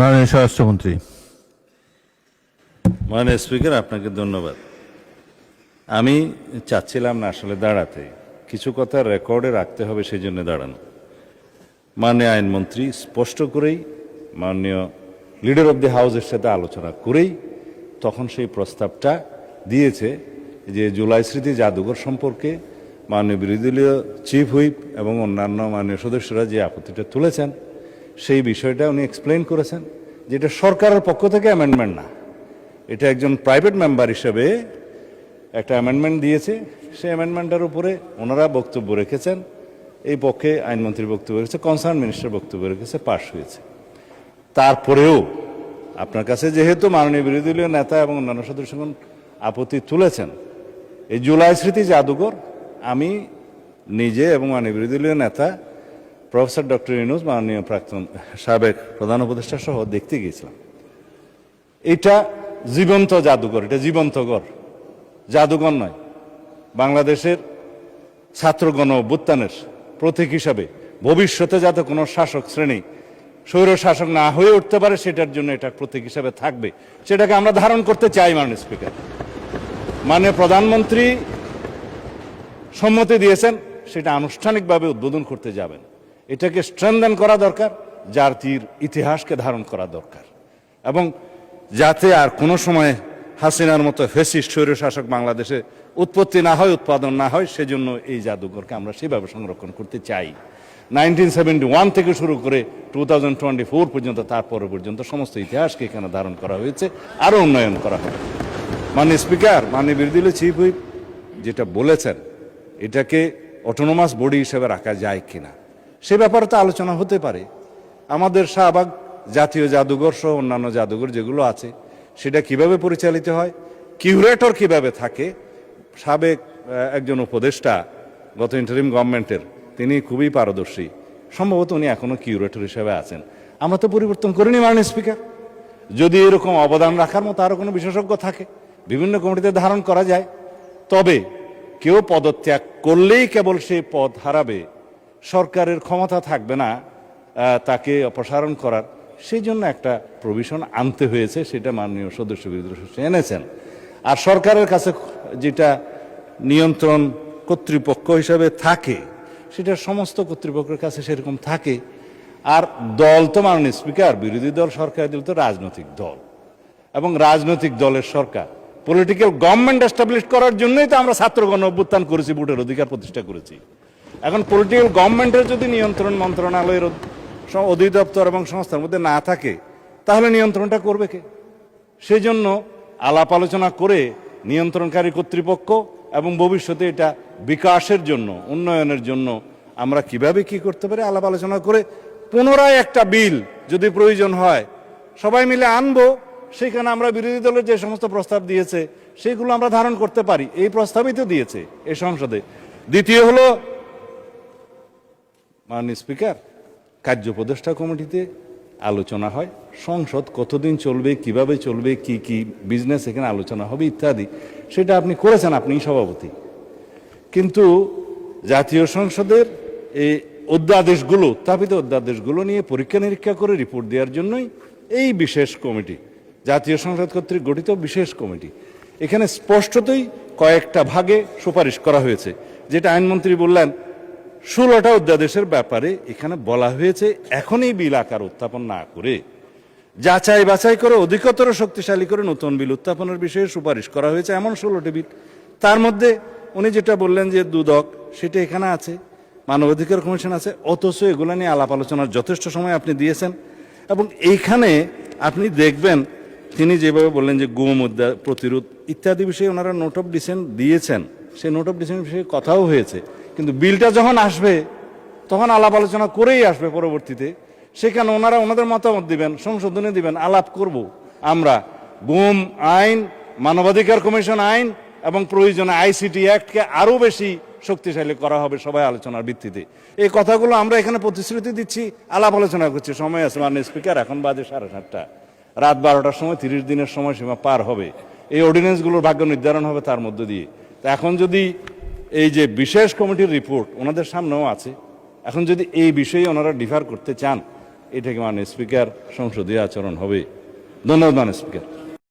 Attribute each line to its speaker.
Speaker 1: মাননীয় স্বরাষ্ট্রমন্ত্রী।
Speaker 2: মাননীয় স্পিকার, আপনাকে ধন্যবাদ। আমি চাচ্ছিলাম না আসলে দাঁড়াতে, কিছু কথা রেকর্ডে রাখতে হবে, সেই জন্য দাঁড়ানো। মাননীয় আইনমন্ত্রী স্পষ্ট করেই মাননীয় লিডার অব দি হাউসের সাথে আলোচনা করেই তখন সেই প্রস্তাবটা দিয়েছে যে জুলাই স্মৃতি জাদুঘর সম্পর্কে মাননীয় বিরোধী দলীয় চিফ হুইপ এবং অন্যান্য মাননীয় সদস্যরা যে আপত্তিটা তুলেছেন সেই বিষয়টা উনি এক্সপ্লেন করেছেন, যে এটা সরকারের পক্ষ থেকে অ্যামেন্ডমেন্ট না, এটা একজন প্রাইভেট মেম্বার হিসেবে একটা অ্যামেন্ডমেন্ট দিয়েছে। সেই অ্যামেন্ডমেন্টের উপরে ওনারা বক্তব্য রেখেছেন, এই পক্ষে আইনমন্ত্রীর বক্তব্য রেখেছে, কনসার্ন মিনিস্টার বক্তব্য রেখেছে, পাশ হয়েছে। তারপরেও আপনার কাছে যেহেতু মাননীয় বিরোধী দলীয় নেতা এবং অন্যান্য সদস্যগণ আপত্তি তুলেছেন, এই জুলাই স্মৃতি জাদুঘর আমি নিজে এবং মাননীয় বিরোধী দলীয় নেতা প্রফেসর ডক্টর ইউনূস, মাননীয় প্রাক্তন সাবেক প্রধান উপদেষ্টা সহ দেখতে গিয়েছিলাম। এটা জীবন্ত জাদুঘর, এটা জীবন্ত ঘর, জাদুঘর নয়। বাংলাদেশের ছাত্র গণ অভ্যুত্থানের প্রতীক হিসাবে ভবিষ্যতে যাতে কোনো শাসক শ্রেণী স্বৈর শাসক না হয়ে উঠতে পারে সেটার জন্য এটা প্রতীক হিসাবে থাকবে, সেটাকে আমরা ধারণ করতে চাই। মাননীয় স্পিকার, মাননীয় প্রধানমন্ত্রী সম্মতি দিয়েছেন, সেটা আনুষ্ঠানিকভাবে উদ্বোধন করতে যাবেন। এটাকে স্ট্রেনদেন করা দরকার, জাতির ইতিহাসকে ধারণ করা দরকার, এবং যাতে আর কোনো সময় হাসিনার মতো ফ্যাসিস্ট স্বৈর শাসক বাংলাদেশে উৎপত্তি না হয়, উৎপাদন না হয়, সেজন্য এই জাদুঘরকে আমরা সেভাবে সংরক্ষণ করতে চাই। 1971 থেকে শুরু করে 2024 পর্যন্ত, তারপরে পর্যন্ত সমস্ত ইতিহাসকে এখানে ধারণ করা হয়েছে, আরও উন্নয়ন করা হবে। মাননীয় স্পিকার, মাননীয় বিরোধী দলীয় চিফ হুইপ যেটা বলেছেন, এটাকে অটোনোমাস বডি হিসেবে রাখা যায় কিনা সে ব্যাপারে তো আলোচনা হতে পারে। আমাদের শাহবাগ জাতীয় জাদুঘর সহ অন্যান্য জাদুঘর যেগুলো আছে সেটা কিভাবে পরিচালিত হয়, কিউরেটর কিভাবে থাকে। সাবেক একজন উপদেষ্টা গত ইন্টারিম গভর্নমেন্টের, তিনি খুবই পারদর্শী, সম্ভবত উনি এখনো কিউরেটর হিসেবে আছেন। আমরা তো পরিবর্তন করিনি মাননীয় স্পিকার। যদি এরকম অবদান রাখার মতো আরও কোনো বিশেষজ্ঞ থাকে, বিভিন্ন কমিটিতে ধারণ করা যায়। তবে কেউ পদত্যাগ করলেই কেবল সেই পদ হারাবে, সরকারের ক্ষমতা থাকবে না তাকে অপসারণ করার, সেই জন্য একটা প্রভিশন আনতে হয়েছে, সেটা মাননীয় সদস্য বিরোধী এনেছেন। আর সরকারের কাছে যেটা নিয়ন্ত্রণ কর্তৃপক্ষ হিসাবে থাকে, সেটা সমস্ত কর্তৃপক্ষের কাছে সেরকম থাকে। আর দল তো মাননীয় স্পিকার, বিরোধী দল সরকারি দল তো রাজনৈতিক দল, এবং রাজনৈতিক দলের সরকার পলিটিক্যাল গভর্নমেন্ট এস্টাবলিশ করার জন্যই তো আমরা ছাত্র গণ অভ্যুত্থান করেছি, ভোটের অধিকার প্রতিষ্ঠা করেছি। এখন পলিটিক্যাল গভর্নমেন্টের যদি নিয়ন্ত্রণ মন্ত্রণালয়ের অধিদপ্তর এবং সংস্থার মধ্যে না থাকে, তাহলে নিয়ন্ত্রণটা করবে কে? সেই জন্য আলাপ আলোচনা করে নিয়ন্ত্রণকারী কর্তৃপক্ষ এবং ভবিষ্যতে এটা বিকাশের জন্য, উন্নয়নের জন্য আমরা কিভাবে কি করতে পারি আলাপ আলোচনা করে পুনরায় একটা বিল যদি প্রয়োজন হয় সবাই মিলে আনবো। সেখানে আমরা বিরোধী দলের যে সমস্ত প্রস্তাব দিয়েছে সেগুলো আমরা ধারণ করতে পারি, এই প্রস্তাবই তো দিয়েছে এই সংসদে। দ্বিতীয় হলো মাননীয় স্পিকার, কার্য উপদেষ্টা কমিটিতে আলোচনা হয়, সংসদ কতদিন চলবে, কিভাবে চলবে, কি কি বিজনেস এখানে আলোচনা হবে ইত্যাদি, সেটা আপনি করেছেন, আপনি সভাপতি। কিন্তু জাতীয় সংসদের এই অধ্যাদেশগুলো, উত্থাপিত অধ্যাদেশগুলো নিয়ে পরীক্ষা নিরীক্ষা করে রিপোর্ট দেওয়ার জন্যই এই বিশেষ কমিটি, জাতীয় সংসদ কর্তৃক গঠিত বিশেষ কমিটি। এখানে স্পষ্টতই কয়েকটা ভাগে সুপারিশ করা হয়েছে, যেটা আইনমন্ত্রী বললেন 16টা অধ্যাদেশের ব্যাপারে এখানে বলা হয়েছে এখনই বিল আকার উত্থাপন না করে যাচাই বাছাই করে অধিকতর শক্তিশালী করে নতুন বিল উত্থাপনের বিষয়ে সুপারিশ করা হয়েছে, এমন 16টি বিল। তার মধ্যে উনি যেটা বললেন যে দুদক, সেটা এখানে আছে, মানবাধিকার কমিশন আছে, অথচ এগুলো নিয়ে আলাপ আলোচনার যথেষ্ট সময় আপনি দিয়েছেন। এবং এইখানে আপনি দেখবেন তিনি যেভাবে বললেন যে গুম প্রতিরোধ ইত্যাদি বিষয়ে ওনারা নোট অফ ডিসেন্ট দিয়েছেন, সেই নোট অফ ডিসেন্ট বিষয়ে কথাও হয়েছে। কিন্তু বিলটা যখন আসবে তখন আলাপ আলোচনা করেই আসবে পরবর্তীতে, সেখানে ওনারা ওনাদের মতামত দিবেন, সংশোধনী দিবেন, আলাপ করব আমরা। গুম আইন, মানবাধিকার কমিশন আইন এবং প্রয়োজনে আইসিটি অ্যাক্টকে আরও বেশি শক্তিশালী করা হবে সবাই আলোচনার ভিত্তিতে। এই কথাগুলো আমরা এখানে প্রতিশ্রুতি দিচ্ছি, আলাপ আলোচনা করছি। সময় আছে মাননীয় স্পিকার, এখন বাজে 7:30, রাত 12টার সময় 30 দিনের সময়সীমা পার হবে, এই অর্ডিন্যান্সগুলোর ভাগ্য নির্ধারণ হবে তার মধ্য দিয়ে। তো এখন যদি এই যে বিশেষ কমিটির রিপোর্ট ওনাদের সামনেও আছে, এখন যদি এই বিষয়ে ওনারা ডিফার করতে চান এটা কি মাননীয় স্পিকার সংসদীয় আচরণ হবে? ধন্যবাদ মাননীয় স্পিকার।